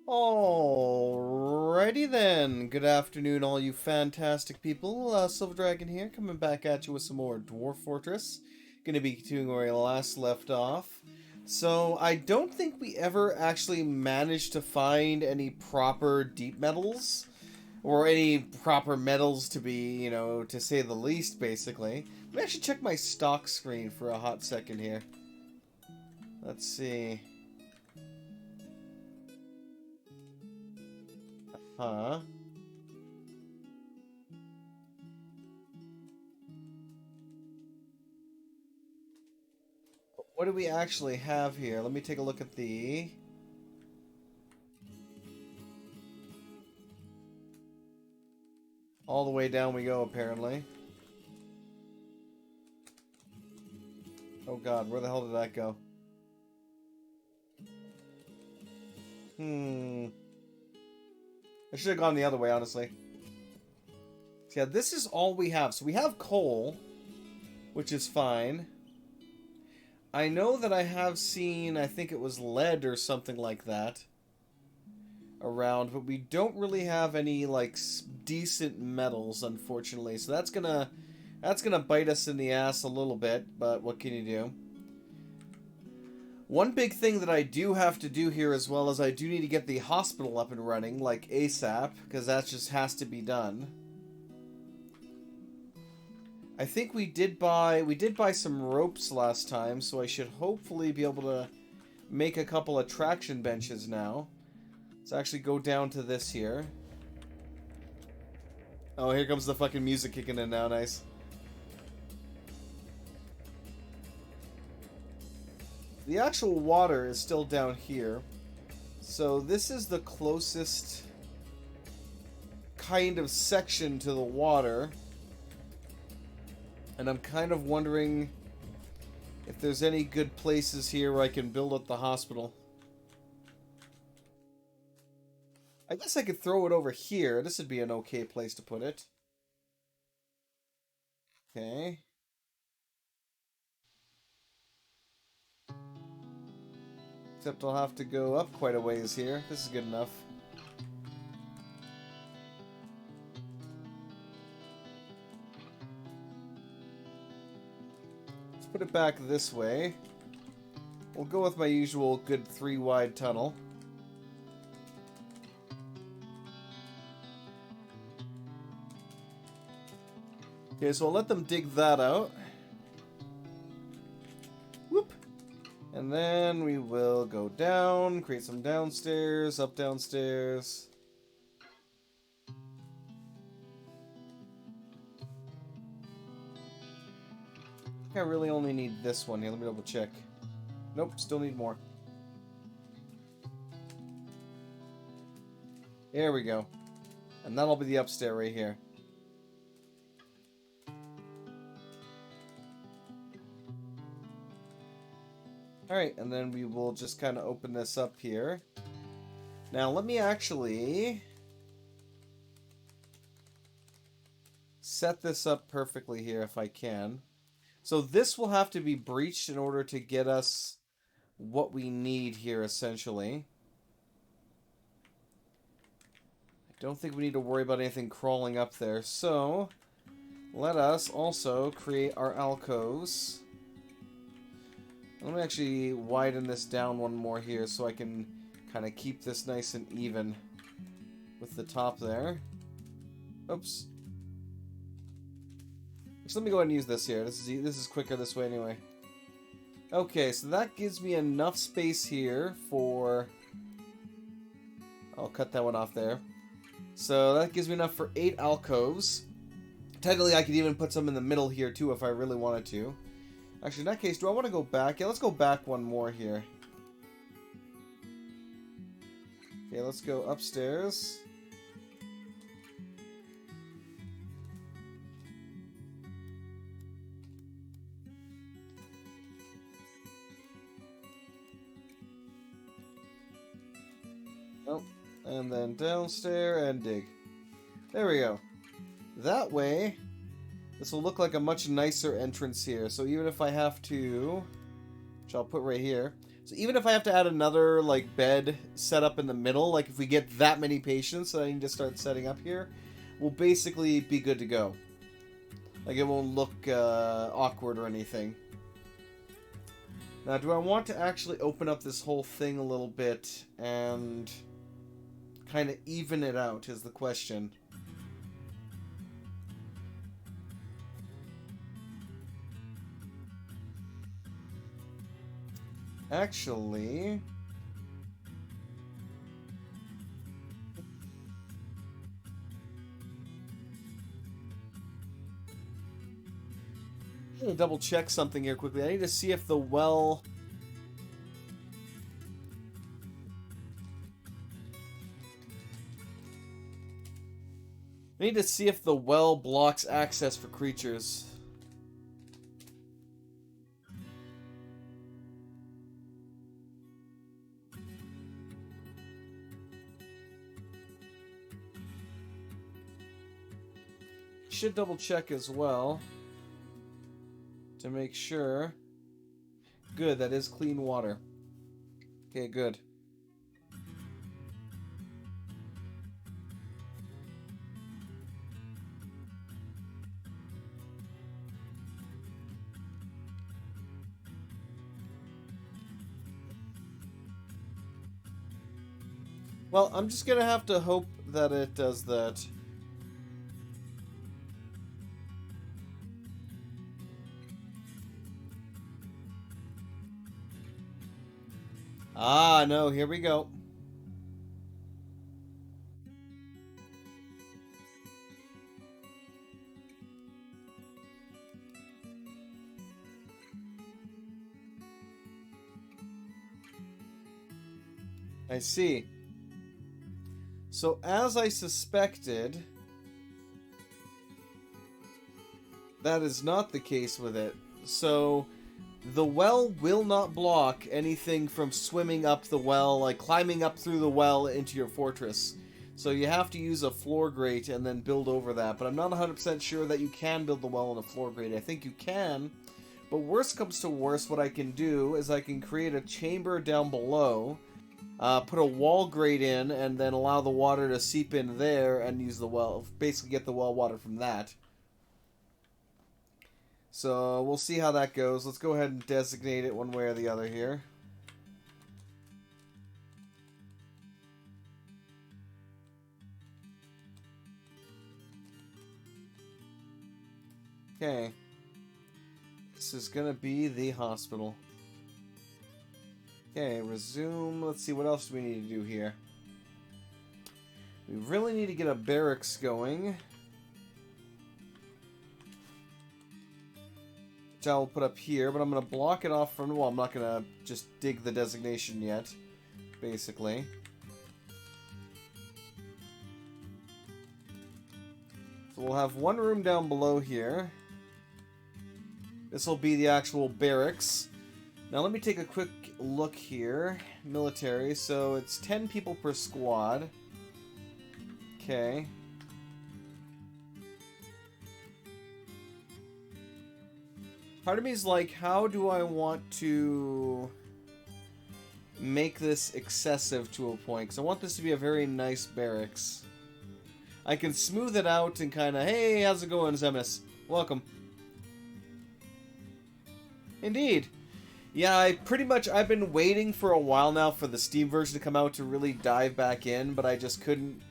Alrighty then. Good afternoon, all you fantastic people. Silver Dragon here, coming back at you with some more Dwarf Fortress. Gonna be continuing where I last left off. So, I don't think we ever actually managed to find any proper deep metals. Or any proper metals to be, to say the least, basically. Let me actually check my stock screen for a hot second here. Let's see. Huh? What do we actually have here? Let me take a look at the... All the way down we go, apparently. Oh god, where the hell did that go? I should have gone the other way, honestly. So yeah, this is all we have. So we have coal, which is fine. I know that I have seen, I think it was lead or something like that around, but we don't really have any, like, decent metals, unfortunately. So that's gonna bite us in the ass a little bit, but what can you do? One big thing that I do have to do here as well is I do need to get the hospital up and running, like ASAP, because that just has to be done. I think we did buy some ropes last time, so I should hopefully be able to make a couple of traction benches now. Let's actually go down to this here. Oh, here comes the fucking music kicking in now, nice. The actual water is still down here. So this is the closest kind of section to the water. And I'm kind of wondering if there's any good places here where I can build up the hospital. I guess I could throw it over here. This would be an okay place to put it. Okay. Except I'll have to go up quite a ways here. This is good enough. Let's put it back this way. We'll go with my usual good 3-wide tunnel. Okay, so I'll let them dig that out. Whoop! And then we will go down, create some downstairs, up downstairs. I think I really only need this one here. Let me double check. Nope, still need more. There we go. And that'll be the upstairs right here. Alright, and then we will just kind of open this up here. Now, let me actually set this up perfectly here if I can. So this will have to be breached in order to get us what we need here, essentially. I don't think we need to worry about anything crawling up there. So, let us also create our alcoves. Let me actually widen this down one more here so I can kind of keep this nice and even with the top there. Oops. Just let me go ahead and use this here. This is quicker this way anyway. Okay, so that gives me enough space here for... I'll cut that one off there. So that gives me enough for 8 alcoves. Technically, I could even put some in the middle here too if I really wanted to. Actually, in that case, do I want to go back? Yeah, let's go back one more here. Okay, let's go upstairs. Oh, and then downstairs and dig. There we go. That way, this will look like a much nicer entrance here. So even if I have to, which I'll put right here, So even if I have to add another, like, bed set up in the middle, like, if we get that many patients that I need to start setting up here, we'll basically be good to go. Like, it won't look awkward or anything. Now, do I want to actually open up this whole thing a little bit and kind of even it out is the question. Actually... I'm gonna double check something here quickly. I need to see if the well... I need to see if the well blocks access for creatures. Should double check as well to make sure. Good, that is clean water. Okay, good. Well, I'm just gonna have to hope that it does that. Ah, no, here we go. I see. So, as I suspected, that is not the case with it. So, the well will not block anything from swimming up the well, like climbing up through the well into your fortress. So you have to use a floor grate and then build over that. But I'm not 100% sure that you can build the well on a floor grate. I think you can. But worst comes to worst, what I can do is I can create a chamber down below, put a wall grate in, and then allow the water to seep in there and use the well. Basically get the well water from that. So we'll see how that goes. Let's go ahead and designate it one way or the other here. Okay. This is gonna be the hospital. Okay, resume. Let's see, what else do we need to do here? We really need to get a barracks going. Which I'll put up here, but I'm going to block it off from... Well, I'm not going to just dig the designation yet, basically. So we'll have one room down below here. This will be the actual barracks. Now let me take a quick look here. Military, so it's 10 people per squad. Okay. Part of me is like, how do I want to make this excessive to a point? Because I want this to be a very nice barracks. I can smooth it out and kind of, hey, how's it going, Zemus? Welcome. Indeed. Yeah, I've been waiting for a while now for the Steam version to come out to really dive back in, but I just couldn't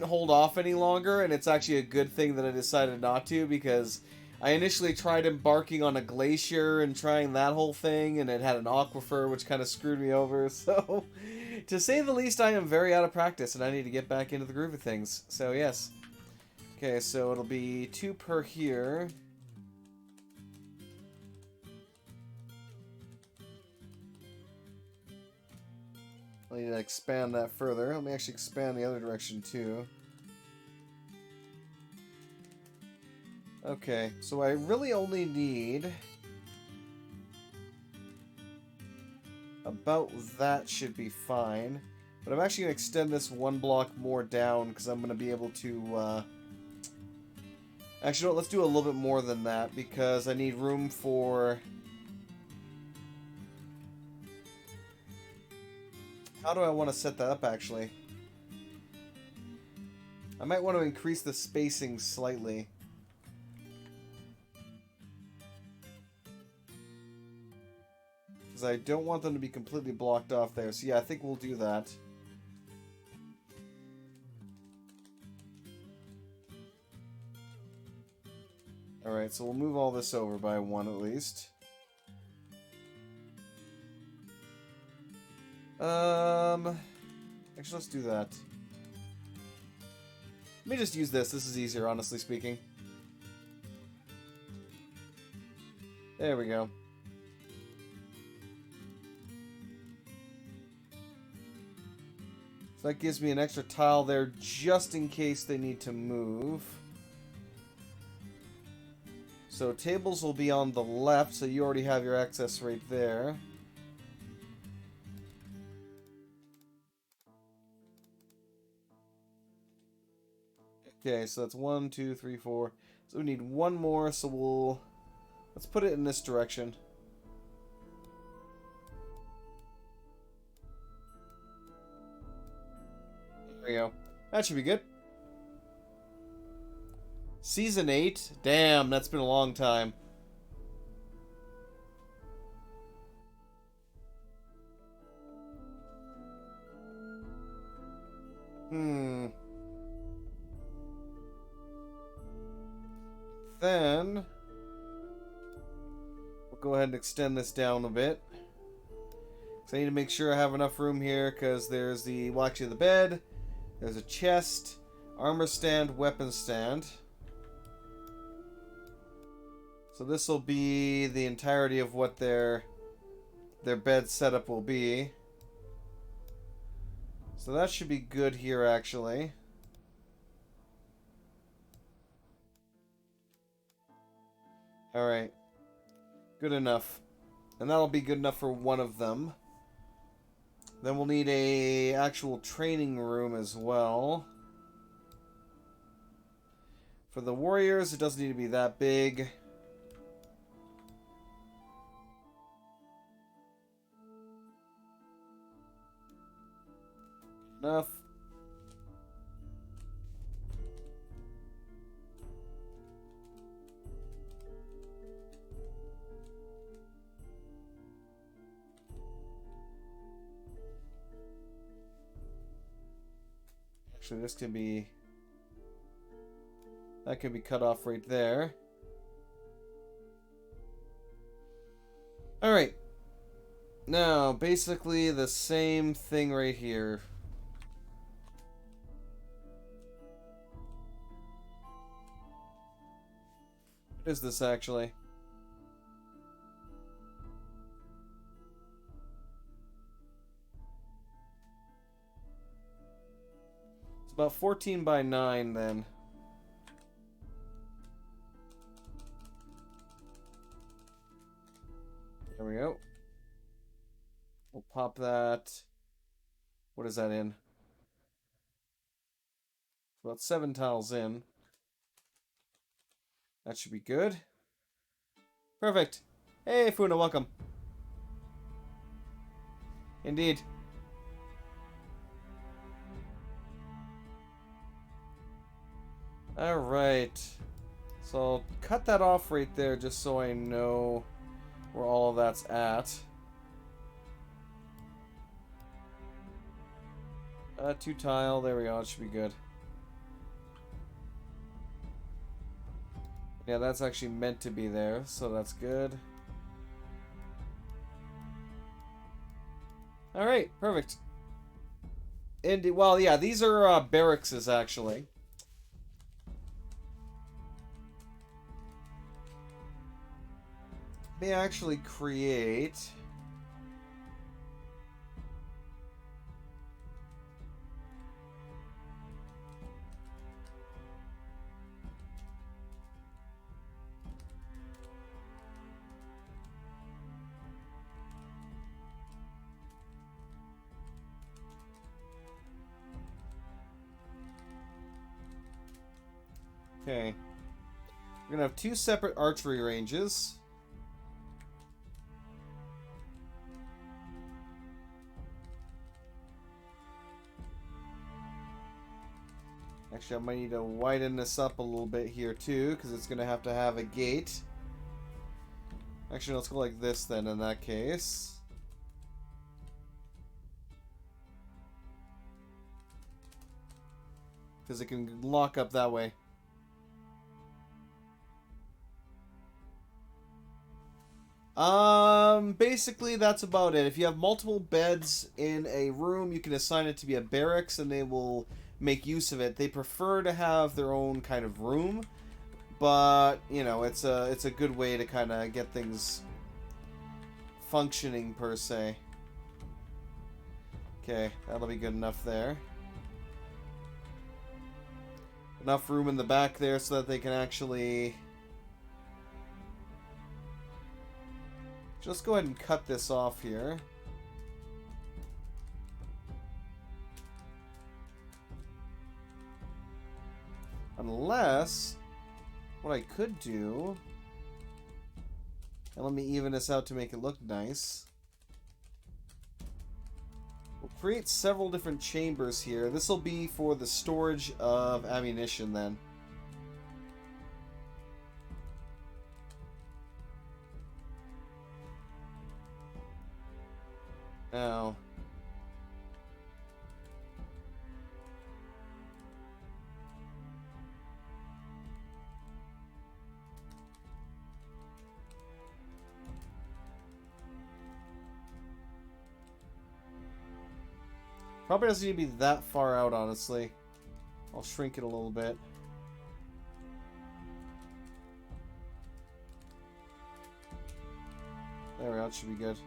hold off any longer, and it's actually a good thing that I decided not to, because I initially tried embarking on a glacier and trying that whole thing, and it had an aquifer, which kind of screwed me over, so to say the least, I am very out of practice, and I need to get back into the groove of things, so yes. Okay, so it'll be 2 per here. I need to expand that further. Let me actually expand the other direction, too. Okay, so I really only need about that should be fine. But I'm actually going to extend this 1 block more down because I'm going to be able to... Actually, no, let's do a little bit more than that because I need room for... How do I want to set that up, actually? I might want to increase the spacing slightly. Because I don't want them to be completely blocked off there. So yeah, I think we'll do that. Alright, so we'll move all this over by one at least. Actually, let's do that. Let me just use this. This is easier, honestly speaking. There we go. So that gives me an extra tile there just in case they need to move. So tables will be on the left, so you already have your access right there. Okay, so that's 1, 2, 3, 4. So we need one more, so let's put it in this direction. There we go. That should be good. Season 8? Damn, that's been a long time. Then we'll go ahead and extend this down a bit. So I need to make sure I have enough room here because there's the, well, actually the bed, there's a chest, armor stand, weapon stand. So this will be the entirety of what their bed setup will be. So that should be good here, actually. Alright. Good enough. And that'll be good enough for one of them. Then we'll need a actual training room as well. For the warriors, it doesn't need to be that big. Enough. Actually, this can be... that can be cut off right there. Alright. Now, basically the same thing right here. What is this, actually? It's about 14 by 9, then. There we go. We'll pop that. What is that in? About 7 tiles in. That should be good. Perfect. Hey, Funa, welcome. Indeed. Alright. So I'll cut that off right there just so I know where all of that's at. 2 tile. There we go. It should be good. Yeah, that's actually meant to be there, so that's good. Alright, perfect. And, well, yeah, these are barracks, actually. May actually create... Okay. We're gonna have 2 separate archery ranges. Actually, I might need to widen this up a little bit here too, because it's going to have a gate. Actually, let's go like this then in that case. Because it can lock up that way. Basically that's about it. If you have multiple beds in a room, you can assign it to be a barracks and they will make use of it. They prefer to have their own kind of room, but you know, it's a good way to kind of get things functioning per se. Okay, that'll be good enough there. Enough room in the back there so that they can actually just go ahead and cut this off here. Unless, what I could do, and let me even this out to make it look nice. We'll create several different chambers here. This will be for the storage of ammunition then. Now, probably doesn't need to be that far out, honestly. I'll shrink it a little bit. There we go, that should be good.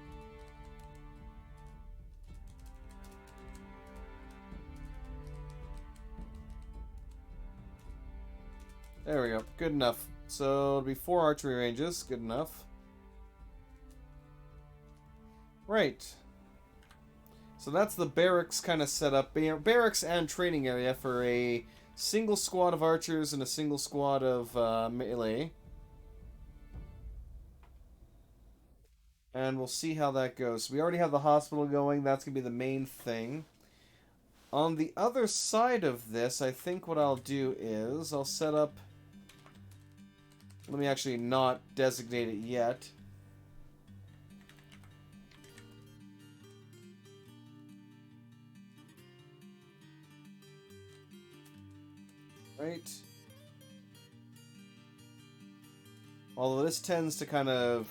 There we go. Good enough. So it'll be 4 archery ranges. Good enough. Right. So that's the barracks kind of setup. Barracks and training area for a single squad of archers and a single squad of melee. And we'll see how that goes. So we already have the hospital going. That's going to be the main thing. On the other side of this, I think what I'll do is I'll set up... Let me actually not designate it yet. Right. Although this tends to kind of...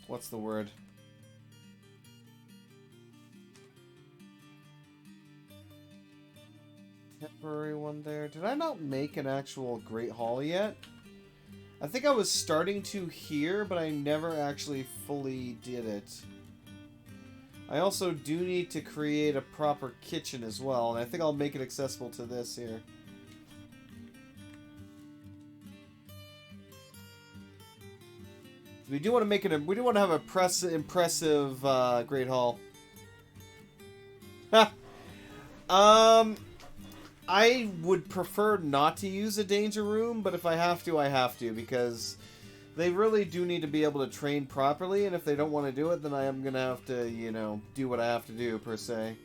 What's the word? Temporary one there. Did I not make an actual Great Hall yet? I think I was starting to here, but I never actually fully did it. I also do need to create a proper kitchen as well, and I think I'll make it accessible to this here. We do want to make it. We do want to have a impressive Great Hall. I would prefer not to use a danger room, but if I have to, I have to, because they really do need to be able to train properly, and if they don't want to do it, then I am going to have to, you know, do what I have to do, per se.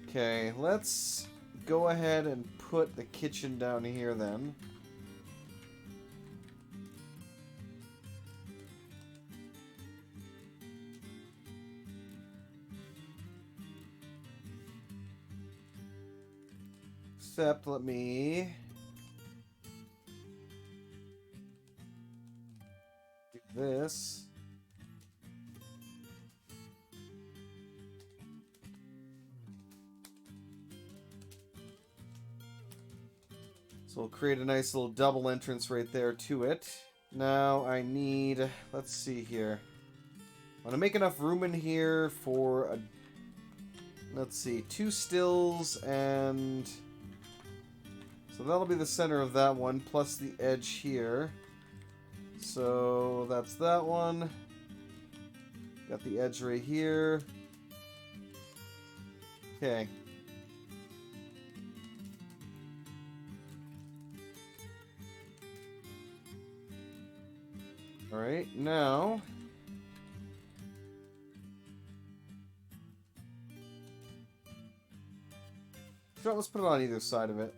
Okay, let's go ahead and put the kitchen down here, then. Except, let me do this. So we'll create a nice little double entrance right there to it. Now I need, let's see here. I want to make enough room in here for a, let's see, 2 stills and... So that'll be the center of that one, plus the edge here. So that's that one. Got the edge right here. Okay. Alright, now... Sure, let's put it on either side of it.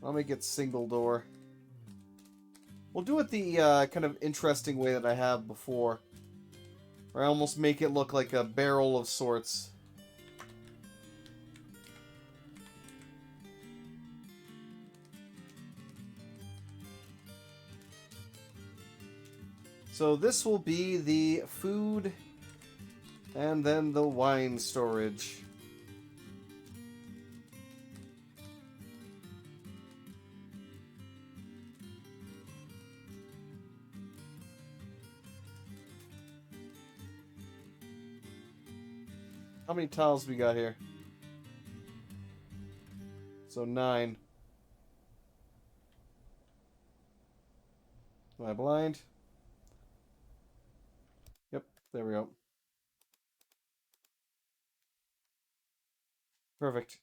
I'll make it single door. We'll do it the kind of interesting way that I have before. Where I almost make it look like a barrel of sorts. So this will be the food and then the wine storage. How many tiles we got here? So 9. Am I blind? Yep, there we go. Perfect.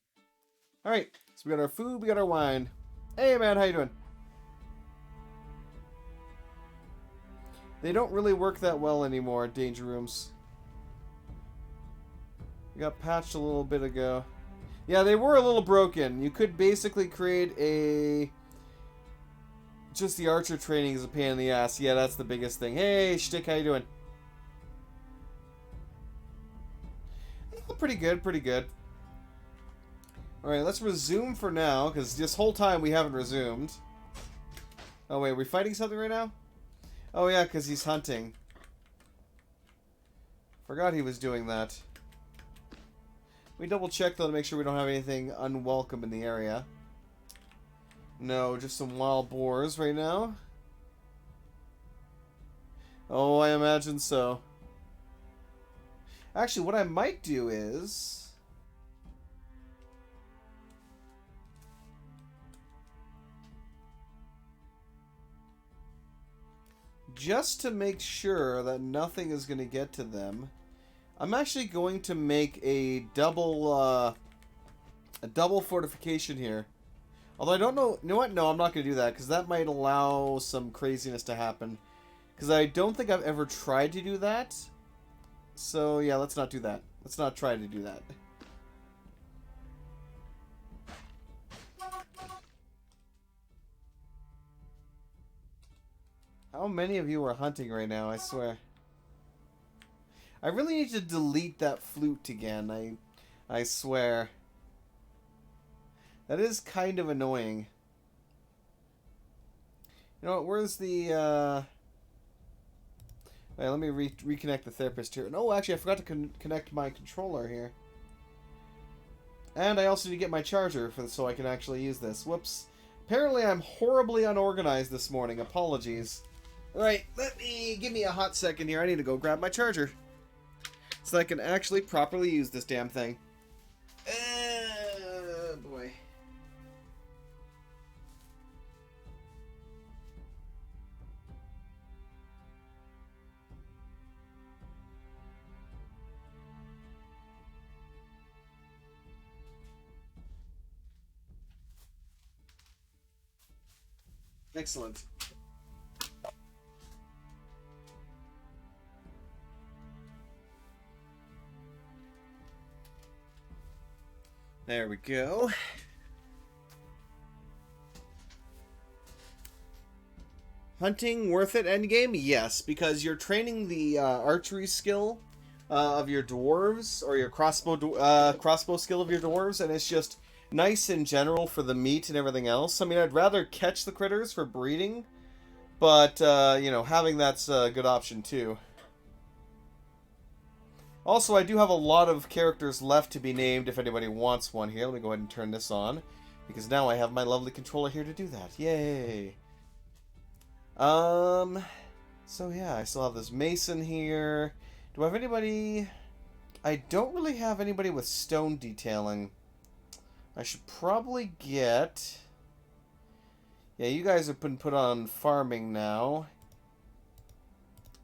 Alright, so we got our food, we got our wine. Hey man, how you doing? They don't really work that well anymore, danger rooms. We got patched a little bit ago. Yeah, they were a little broken. You could basically create a... Just the archer training is a pain in the ass. Yeah, that's the biggest thing. Hey, Shtick, how you doing? Pretty good, pretty good. Alright, let's resume for now, because this whole time we haven't resumed. Oh wait, are we fighting something right now? Oh yeah, because he's hunting. Forgot he was doing that. We double check though to make sure we don't have anything unwelcome in the area. No, just some wild boars right now. Oh, I imagine so. Actually, what I might do is... just to make sure that nothing is going to get to them, I'm actually going to make a double fortification here. Although I don't know... You know what? No, I'm not going to do that, because that might allow some craziness to happen. Because I don't think I've ever tried to do that. So, yeah, let's not do that. Let's not try to do that. How many of you are hunting right now, I swear? I really need to delete that flute again, I swear. That is kind of annoying. You know what, where's the, Wait, let me reconnect the therapist here. No, actually, I forgot to connect my controller here. And I also need to get my charger so I can actually use this. Whoops. Apparently, I'm horribly unorganized this morning. Apologies. Alright, give me a hot second here. I need to go grab my charger. So I can actually properly use this damn thing. Boy. Excellent. There we go. Hunting worth it endgame? Yes, because you're training the archery skill of your dwarves, or your crossbow skill of your dwarves, and it's just nice in general for the meat and everything else. I mean, I'd rather catch the critters for breeding, but, you know, having that's a good option too. Also, I do have a lot of characters left to be named if anybody wants one here. Let me go ahead and turn this on, because now I have my lovely controller here to do that. Yay! So yeah, I still have this mason here. Do I have anybody... I don't really have anybody with stone detailing. I should probably get... Yeah, you guys have been put on farming now.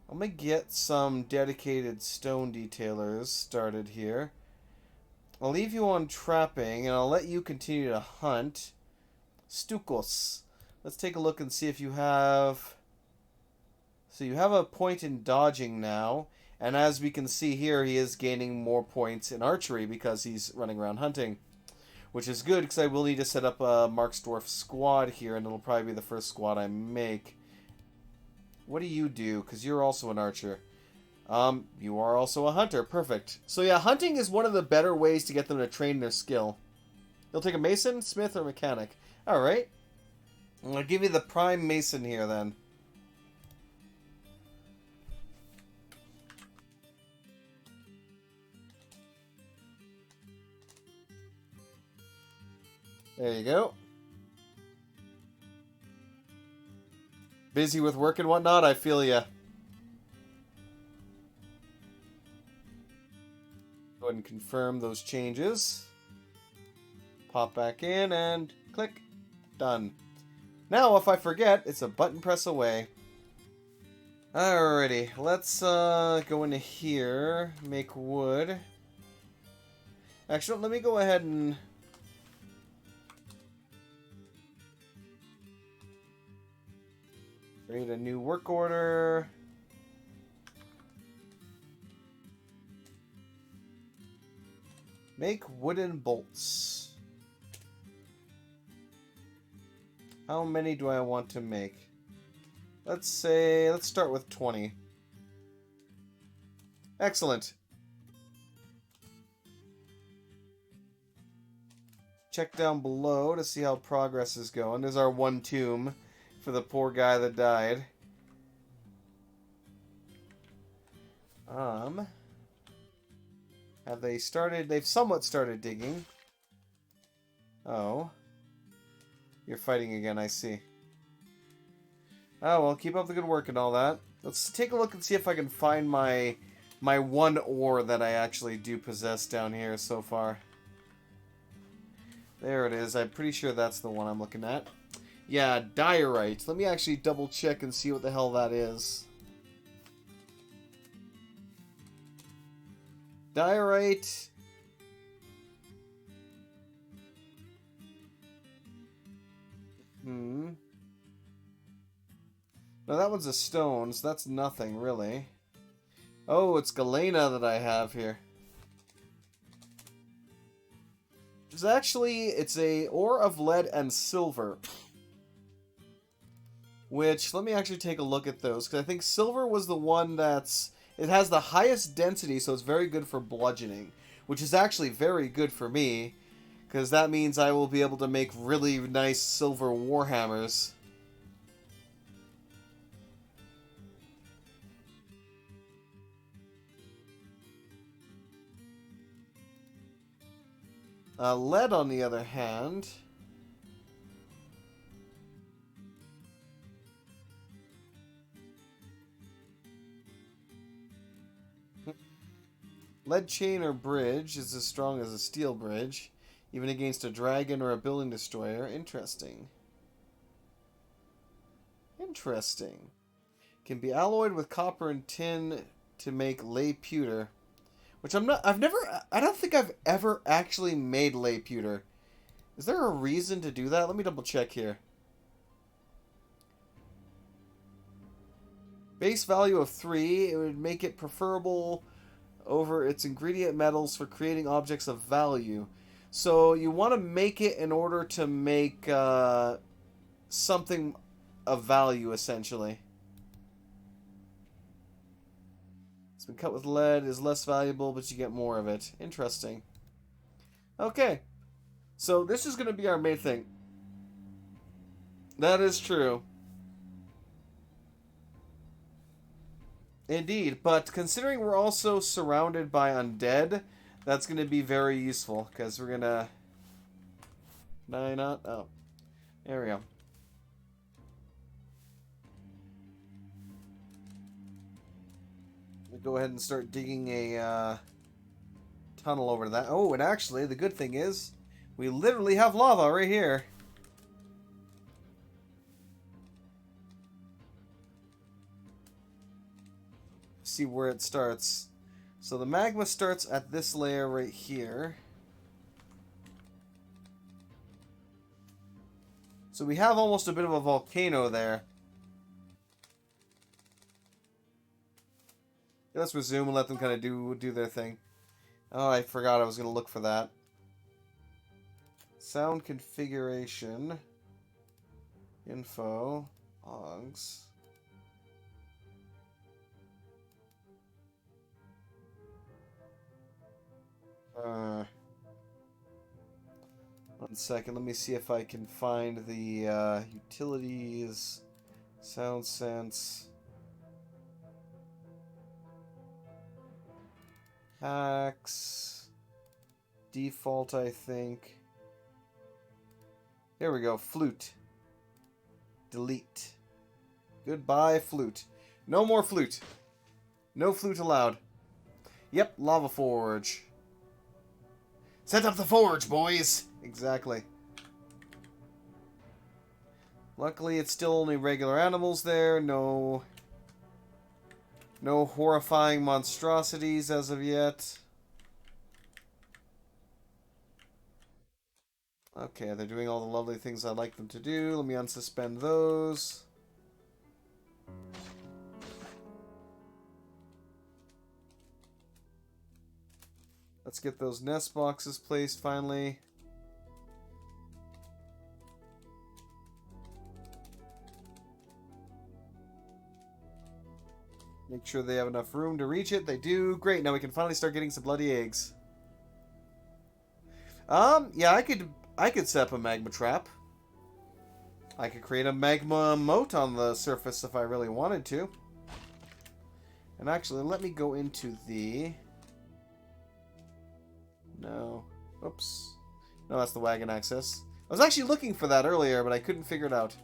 I'm gonna get some dedicated stone detailers started here. I'll leave you on trapping, and I'll let you continue to hunt. Stukos. Let's take a look and see if you have... So you have a point in dodging now, And as we can see here, he is gaining more points in archery because he's running around hunting. Which is good, because I will need to set up a Mark's Dwarf squad here, and it'll probably be the first squad I make. What do you do? Because you're also an archer. You are also a hunter. Perfect. So yeah, hunting is one of the better ways to get them to train their skill. You'll take a mason, smith, or mechanic. Alright. I'll give you the prime mason here, then. There you go. Busy with work and whatnot? I feel ya. Go ahead and confirm those changes. Pop back in and click. Done. Now, if I forget, it's a button press away. Alrighty, let's go into here, make wood. Actually, let me go ahead and... create a new work order. Make wooden bolts. How many do I want to make? Let's start with 20. Excellent. Check down below to see how progress is going. There's our one tomb for the poor guy that died. Have they started? They've somewhat started digging. Oh. You're fighting again, I see. Oh, well, keep up the good work and all that. Let's take a look and see if I can find my one ore that I actually do possess down here so far. There it is. I'm pretty sure that's the one I'm looking at. Yeah, diorite. Let me actually double check and see what the hell that is. Diorite. No, that one's a stone, so that's nothing, really. Oh, it's galena that I have here. It's a ore of lead and silver. Which, let me actually take a look at those, because I think silver was the one that's... It has the highest density, so it's very good for bludgeoning. Which is actually very good for me, because that means I will be able to make really nice silver warhammers. Lead, on the other hand... Lead chain or bridge is as strong as a steel bridge, even against a dragon or a building destroyer. Interesting. Interesting. Can be alloyed with copper and tin to make lay pewter. Which I don't think I've ever actually made lay pewter. Is there a reason to do that? Let me double check here. Base value of 3, it would make it preferable over its ingredient metals for creating objects of value. So you want to make it in order to make something of value, essentially. It's been cut with lead, is less valuable, but you get more of it. Interesting. Okay. So this is going to be our main thing. That is true. Indeed, but considering we're also surrounded by undead, that's going to be very useful, because we're going to... No, not... Oh. There we go. We'll go ahead and start digging a tunnel over to that. Oh, and actually, the good thing is, we literally have lava right here. See where it starts. So the magma starts at this layer right here. So we have almost a bit of a volcano there. Let's resume and let them kind of do their thing. Oh, I forgot I was going to look for that. Sound configuration. Info. Logs. One second, let me see if I can find the utilities, sound sense, hacks, default, I think. There we go, flute. Delete. Goodbye, flute. No more flute. No flute allowed. Yep, lava forge. Set up the forge, boys! Exactly. Luckily, it's still only regular animals there. No horrifying monstrosities as of yet. Okay, they're doing all the lovely things I'd like them to do. Let me unsuspend those. Let's get those nest boxes placed finally. Make sure they have enough room to reach it. They do. Great, now we can finally start getting some bloody eggs. Yeah, I could set up a magma trap. I could create a magma moat on the surface if I really wanted to. And actually, let me go into the... No. Oops. No, that's the wagon access. I was actually looking for that earlier, but I couldn't figure it out.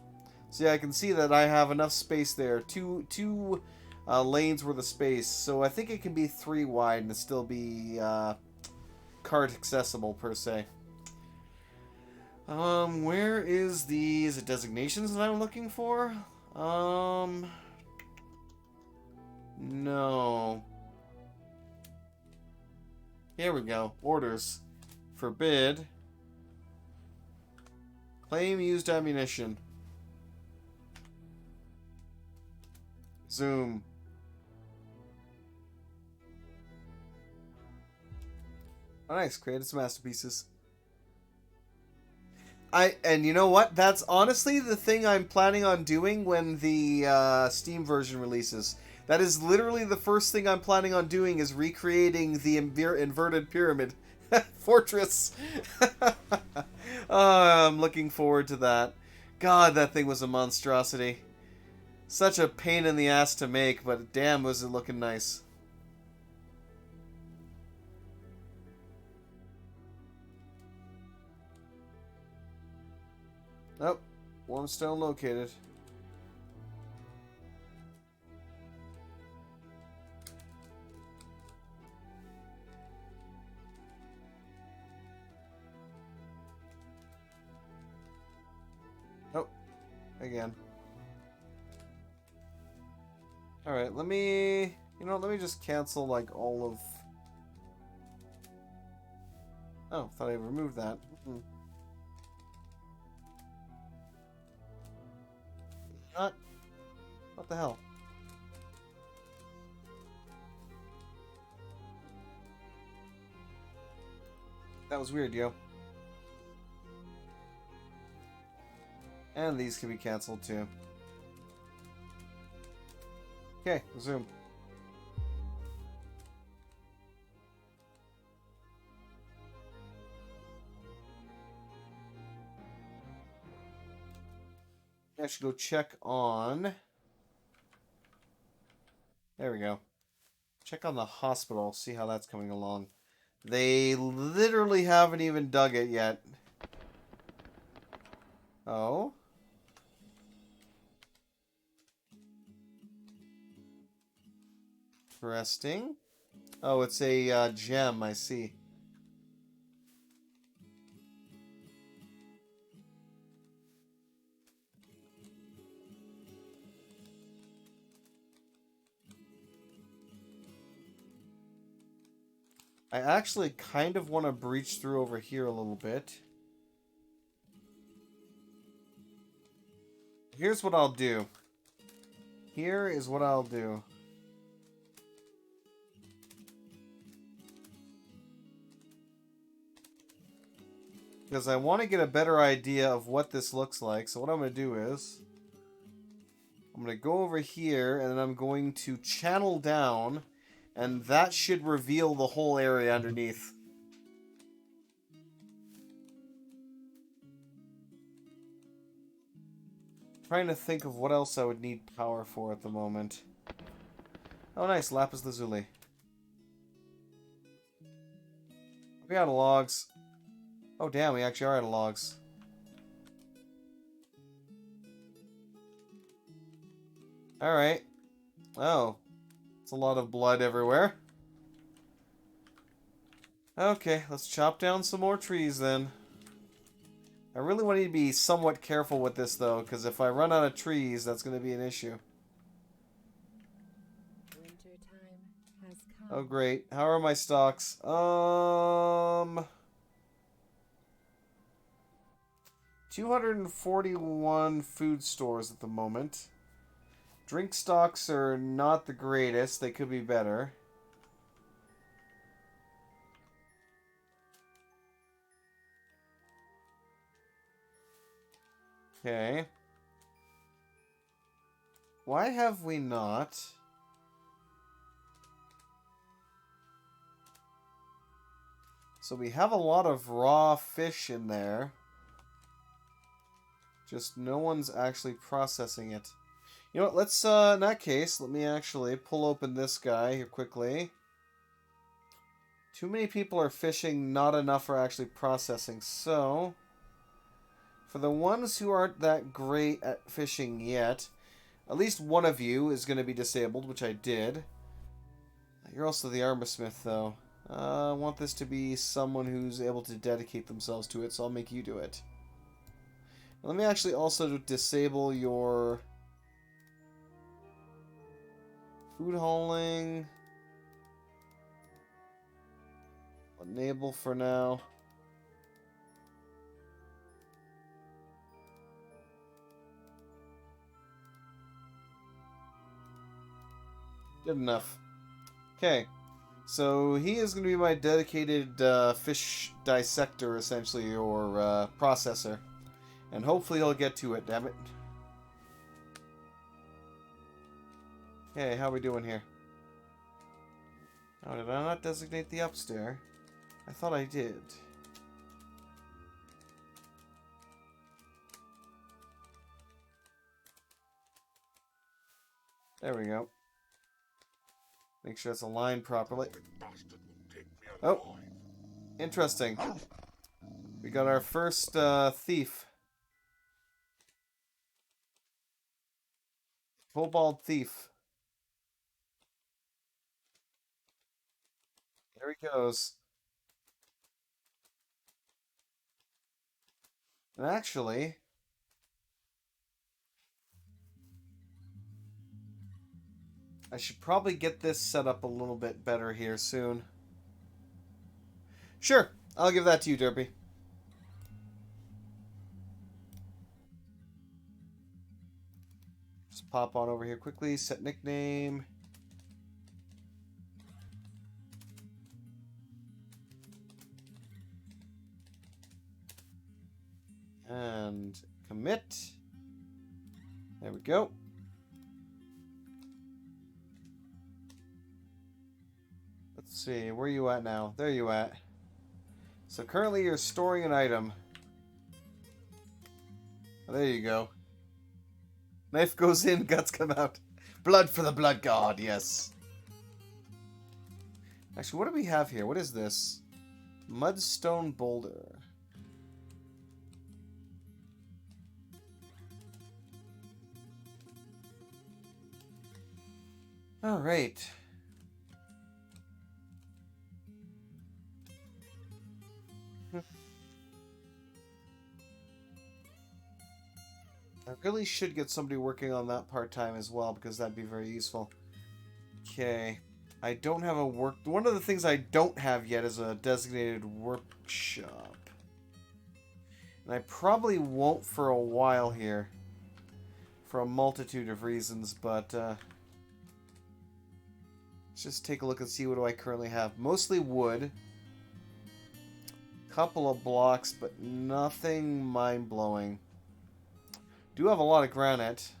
So yeah, I can see that I have enough space there. Two lanes worth of space. So I think it can be 3 wide and still be cart accessible, per se. Where is it designations that I'm looking for? No. Here we go. Orders. Forbid. Claim used ammunition. Zoom. Oh, nice. Created some masterpieces. And you know what? That's honestly the thing I'm planning on doing when the Steam version releases. That is literally the first thing I'm planning on doing is recreating the inverted pyramid fortress. Oh, I'm looking forward to that. God, that thing was a monstrosity. Such a pain in the ass to make, but damn was it looking nice. Oh, warm stone located. Oh, again. Alright, let me... You know, let me just cancel, like, all of... Oh, thought I removed that. What the hell? That was weird, yo. And these can be cancelled, too. Okay, resume. I should go check on... There we go. Check on the hospital, see how that's coming along. They literally haven't even dug it yet. Oh? Interesting. Oh, it's a gem, I see. I actually kind of want to breach through over here a little bit. Here's what I'll do. Here is what I'll do. Because I want to get a better idea of what this looks like. So what I'm going to do is I'm going to go over here and then I'm going to channel down, and that should reveal the whole area underneath. Trying to think of what else I would need power for at the moment. Oh, nice. Lapis lazuli. We out of logs. Oh, damn. We actually are out of logs. Alright. Oh. It's a lot of blood everywhere. Okay, let's chop down some more trees then. I really want to be somewhat careful with this though, because if I run out of trees, that's going to be an issue. Winter time has come. Oh great. How are my stocks? 241 food stores at the moment. Drink stocks are not the greatest. They could be better. Okay. Why have we not? So we have a lot of raw fish in there. Just no one's actually processing it. You know what, let's, in that case, let me actually pull open this guy here quickly. Too many people are fishing, not enough are actually processing. So, for the ones who aren't that great at fishing yet, at least one of you is going to be disabled, which I did. You're also the armor smith, though. I want this to be someone who's able to dedicate themselves to it, so I'll make you do it. Let me actually also disable your food hauling. Enable for now. Good enough. Okay. So he is going to be my dedicated fish dissector, essentially, or processor. And hopefully he'll get to it, damn it. Okay, how are we doing here? Oh, did I not designate the upstairs? I thought I did. There we go. Make sure it's aligned properly. Oh, interesting. We got our first thief. Kobold thief. There he goes. And actually, I should probably get this set up a little bit better here soon. Sure, I'll give that to you, Derpy. Just pop on over here quickly, set nickname. And commit. There we go. Let's see, where are you at now? There you at. So currently you're storing an item. Oh, there you go. Knife goes in, guts come out. Blood for the blood god, yes. Actually, what do we have here? What is this? Mudstone boulder. Alright. I really should get somebody working on that part-time as well, because that'd be very useful. Okay. I don't have a work... One of the things I don't have yet is a designated workshop. And I probably won't for a while here. For a multitude of reasons, but... let's just take a look and see what do I currently have. Mostly wood. Couple of blocks, but nothing mind-blowing. Do have a lot of granite.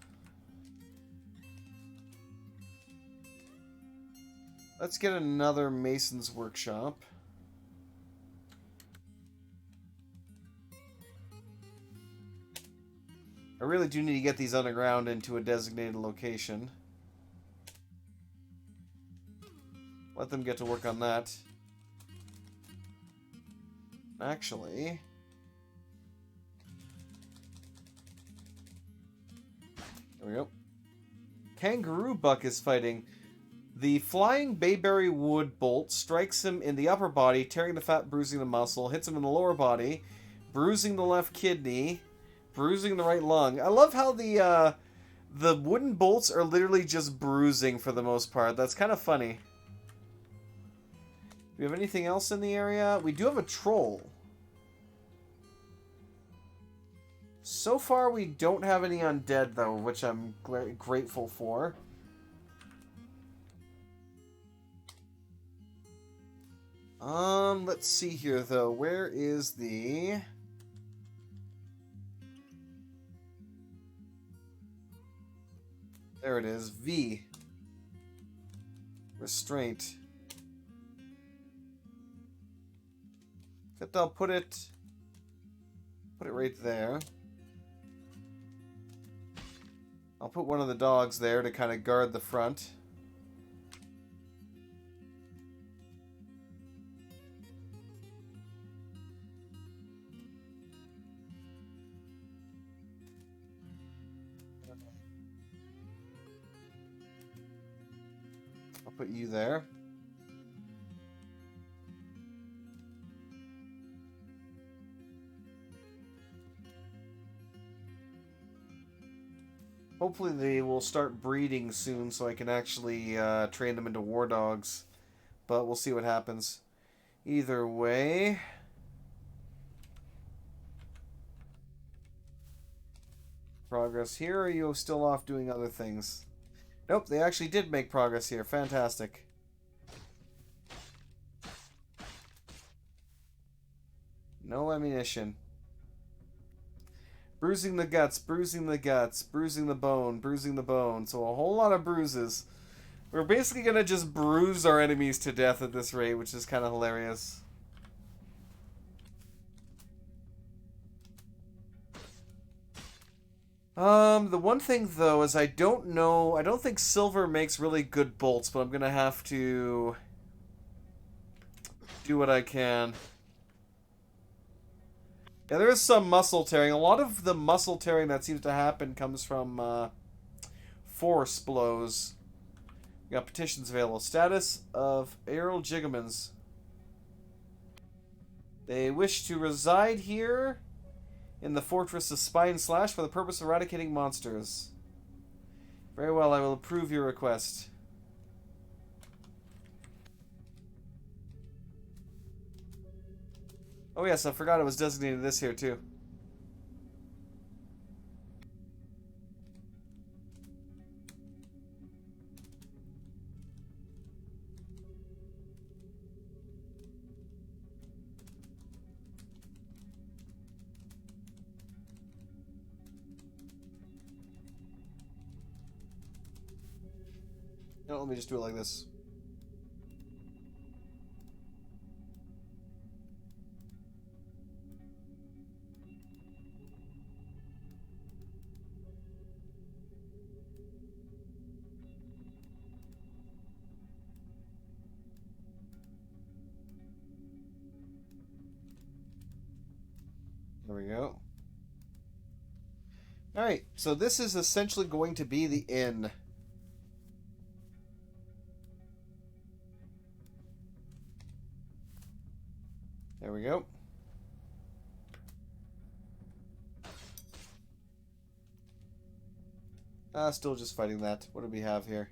Let's get another mason's workshop. I really do need to get these underground into a designated location. Let them get to work on that. Actually... There we go. Kangaroo Buck is fighting. The flying bayberry wood bolt strikes him in the upper body, tearing the fat, bruising the muscle, hits him in the lower body, bruising the left kidney, bruising the right lung. I love how the wooden bolts are literally just bruising for the most part. That's kind of funny. Do we have anything else in the area? We do have a troll. So far, we don't have any undead, though, which I'm grateful for. Let's see here, though. Where is the... There it is. V. Restraint. Except I'll put it right there. I'll put one of the dogs there to kind of guard the front. I'll put you there. Hopefully they will start breeding soon so I can actually train them into war dogs. But we'll see what happens. Either way... Progress here, or are you still off doing other things? Nope, they actually did make progress here. Fantastic. No ammunition. Bruising the guts, bruising the guts, bruising the bone, bruising the bone. So a whole lot of bruises. We're basically going to just bruise our enemies to death at this rate, which is kind of hilarious. The one thing, though, is I don't think silver makes really good bolts, but I'm going to have to do what I can. Yeah, there is some muscle tearing. A lot of the muscle tearing that seems to happen comes from force blows. We got petitions available. Status of Aerial Jigamans. They wish to reside here in the fortress of Spine Slash for the purpose of eradicating monsters. Very well, I will approve your request. Oh yes, I forgot it was designated this here too. No, let me just do it like this. There we go. Alright, so this is essentially going to be the inn. There we go. Still just fighting that. What do we have here?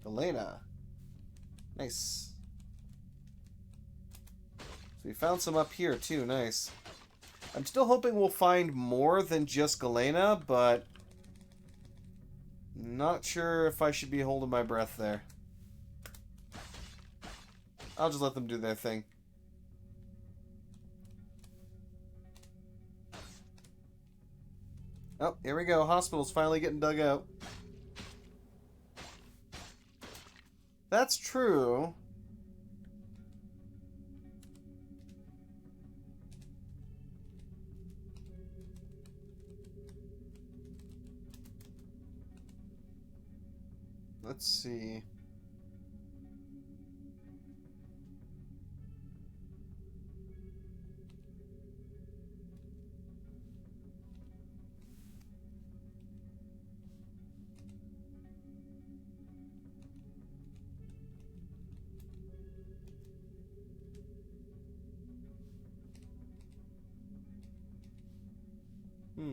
Elena. Nice. So we found some up here too. Nice. I'm still hoping we'll find more than just Galena, but not sure if I should be holding my breath there. I'll just let them do their thing. Oh, here we go. Hospital's finally getting dug out. That's true. Let's see.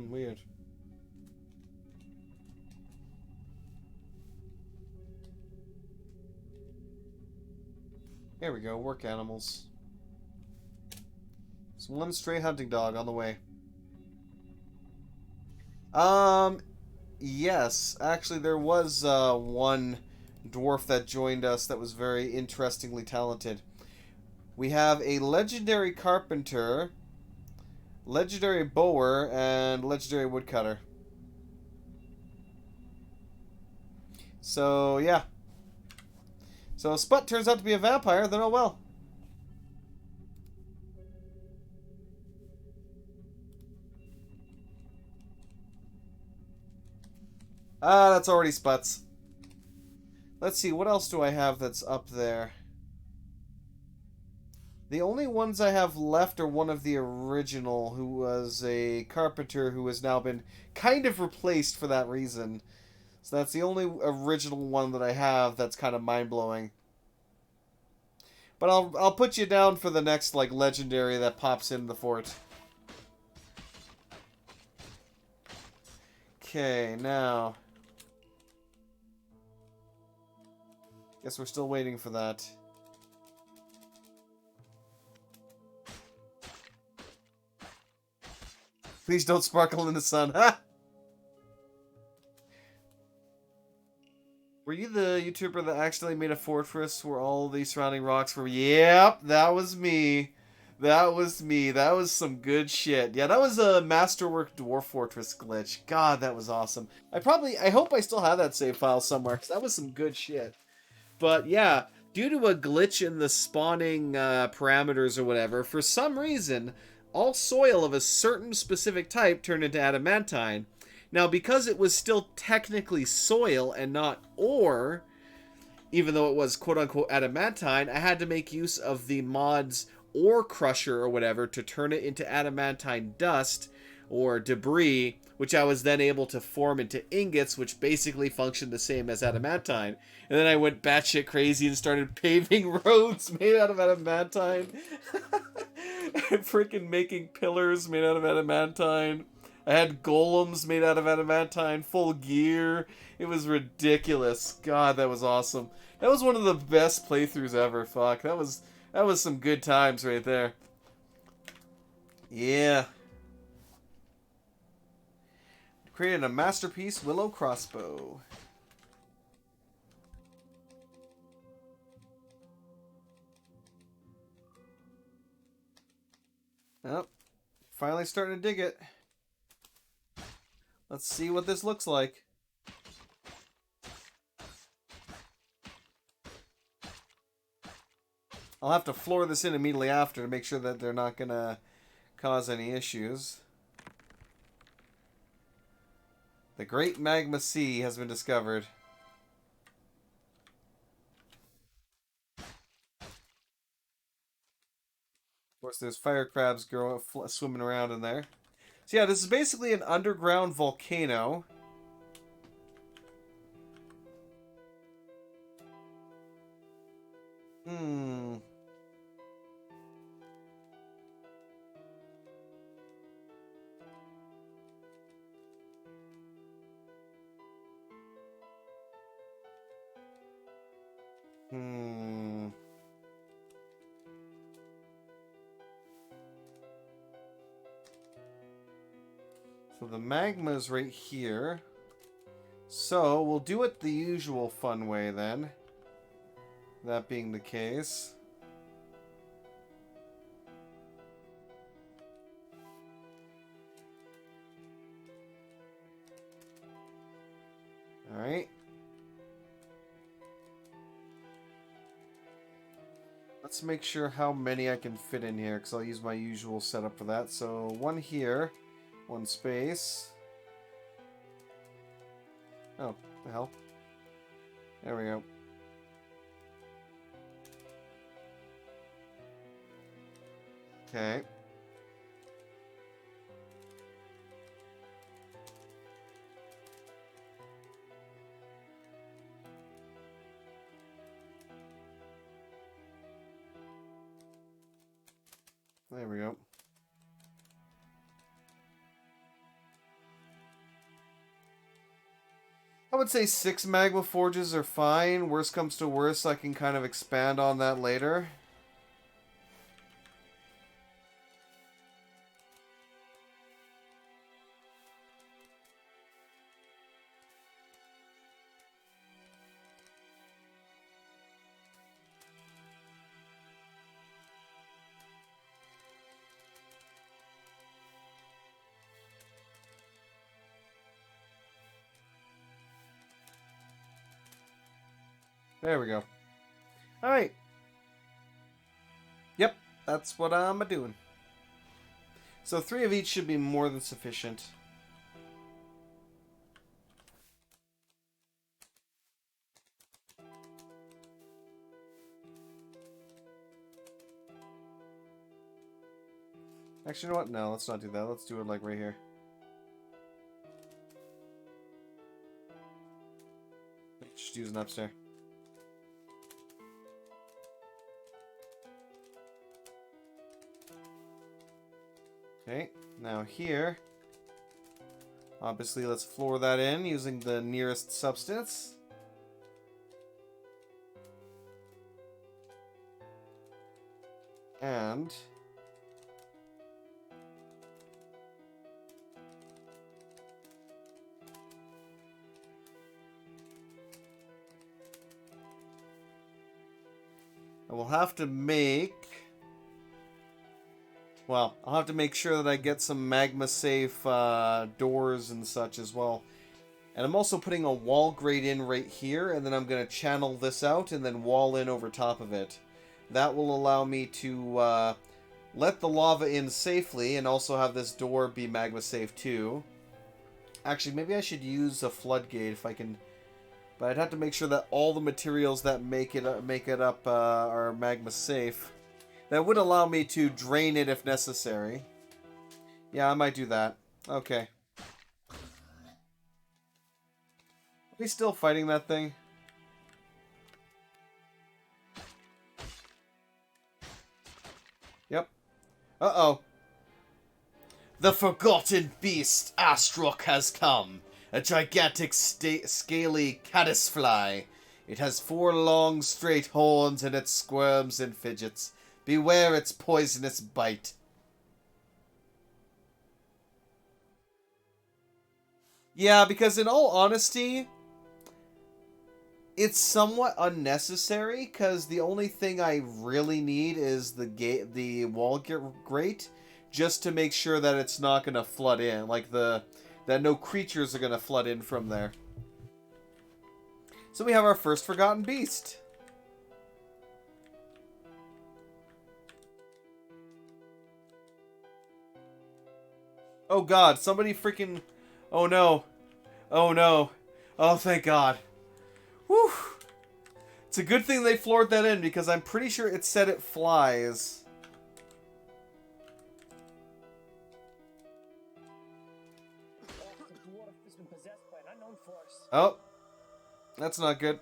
Weird. Here we go, work animals. It's one stray hunting dog on the way. Yes. Actually, there was one dwarf that joined us that was very interestingly talented. We have a legendary carpenter, legendary bower, and legendary woodcutter. So, yeah. So, if Sput turns out to be a vampire, then oh well. Ah, that's already Sput's. Let's see, what else do I have that's up there? The only ones I have left are one of the original, who was a carpenter who has now been kind of replaced for that reason. So that's the only original one that I have that's kind of mind-blowing. But I'll put you down for the next like legendary that pops in the fort. Okay, now guess we're still waiting for that. Please don't sparkle in the sun. Ha! Were you the YouTuber that accidentally made a fortress where all the surrounding rocks were... Yep, that was me. That was me. That was some good shit. Yeah, that was a Masterwork Dwarf Fortress glitch. God, that was awesome. I hope I still have that save file somewhere, because that was some good shit. But yeah, due to a glitch in the spawning parameters or whatever, for some reason, all soil of a certain specific type turned into adamantine. Now, because it was still technically soil and not ore, even though it was quote-unquote adamantine, I had to make use of the mod's ore crusher or whatever to turn it into adamantine dust or debris, which I was then able to form into ingots, which basically functioned the same as adamantine. And then I went batshit crazy and started paving roads made out of adamantine. And freaking making pillars made out of adamantine. I had golems made out of adamantine, full gear. It was ridiculous. God, that was awesome. That was one of the best playthroughs ever. Fuck, that was some good times right there. Yeah. Created a masterpiece willow crossbow. Oh, finally starting to dig it. Let's see what this looks like. I'll have to floor this in immediately after to make sure that they're not going to cause any issues. The Great Magma Sea has been discovered. Of course, there's fire crabs swimming around in there. So yeah, this is basically an underground volcano. Hmm. Hmm. So the magma's right here. So we'll do it the usual fun way then. That being the case. Alright. Let's make sure how many I can fit in here, because I'll use my usual setup for that. So, one here, one space. Oh, the hell. There we go. Okay. There we go. I would say 6 magma forges are fine. Worst comes to worst, I can kind of expand on that later. There we go. Alright. Yep, that's what I'm doing. So 3 of each should be more than sufficient. Actually, you know what? No, let's not do that. Let's do it like right here. Just use an upstairs. Okay, now here, obviously let's floor that in using the nearest substance. And I will have to make... Well, I'll have to make sure that I get some magma-safe doors and such as well. And I'm also putting a wall grate in right here, and then I'm going to channel this out and then wall in over top of it. That will allow me to let the lava in safely and also have this door be magma-safe too. Actually, maybe I should use a floodgate if I can... But I'd have to make sure that all the materials that make it up are magma-safe. That would allow me to drain it if necessary. Yeah, I might do that. Okay. Are we still fighting that thing? Yep. Uh-oh. The forgotten beast, Astrok, has come. A gigantic, scaly caddisfly. It has 4 long, straight horns, and it squirms and fidgets. Beware its poisonous bite. Yeah, because in all honesty, it's somewhat unnecessary, because the only thing I really need is the wall grate, just to make sure that it's not going to flood in, like that no creatures are going to flood in from there. So we have our first forgotten beast. Oh god, somebody freaking... Oh no. Oh no. Oh, thank god. Whew. It's a good thing they floored that in, because I'm pretty sure it said it flies. The dwarf has been possessed by an unknown force. Oh. That's not good.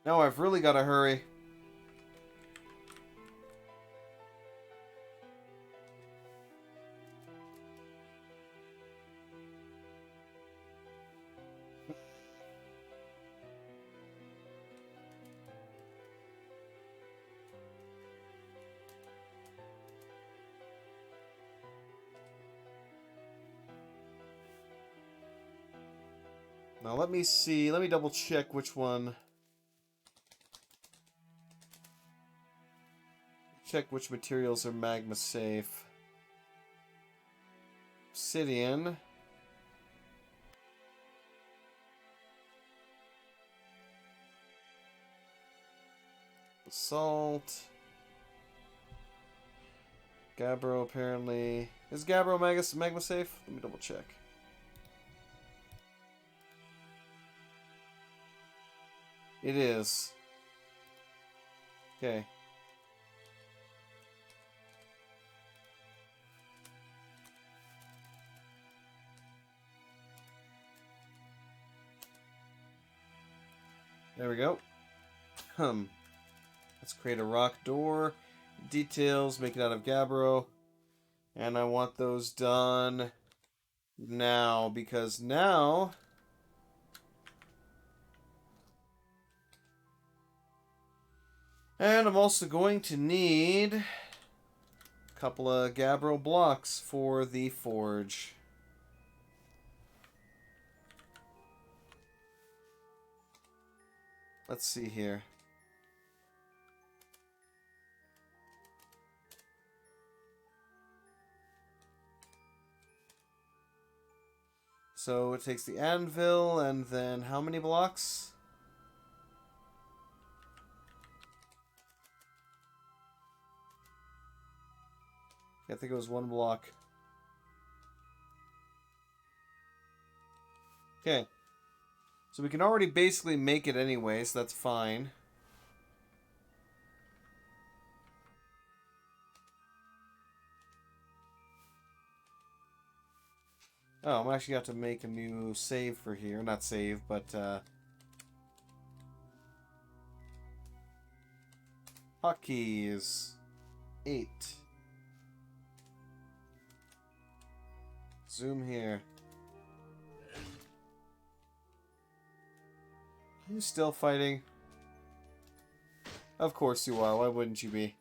No, I've really got to hurry. Now let me see. Let me double check which one. Check which materials are magma safe. obsidian. Basalt. Gabbro apparently... Is Gabbro magma safe? Let me double check. It is. Okay. There we go. Let's create a rock door. Details, make it out of Gabbro. And I want those done now, because now... And I'm also going to need a couple of Gabbro blocks for the forge. Let's see here. So it takes the anvil, and then how many blocks? I think it was 1 block. Okay. So we can already basically make it anyway, so that's fine. Oh, I'm actually got to make a new save for here. Not save, but hotkeys. 8. Zoom here. Are you still fighting? Of course you are. Why wouldn't you be?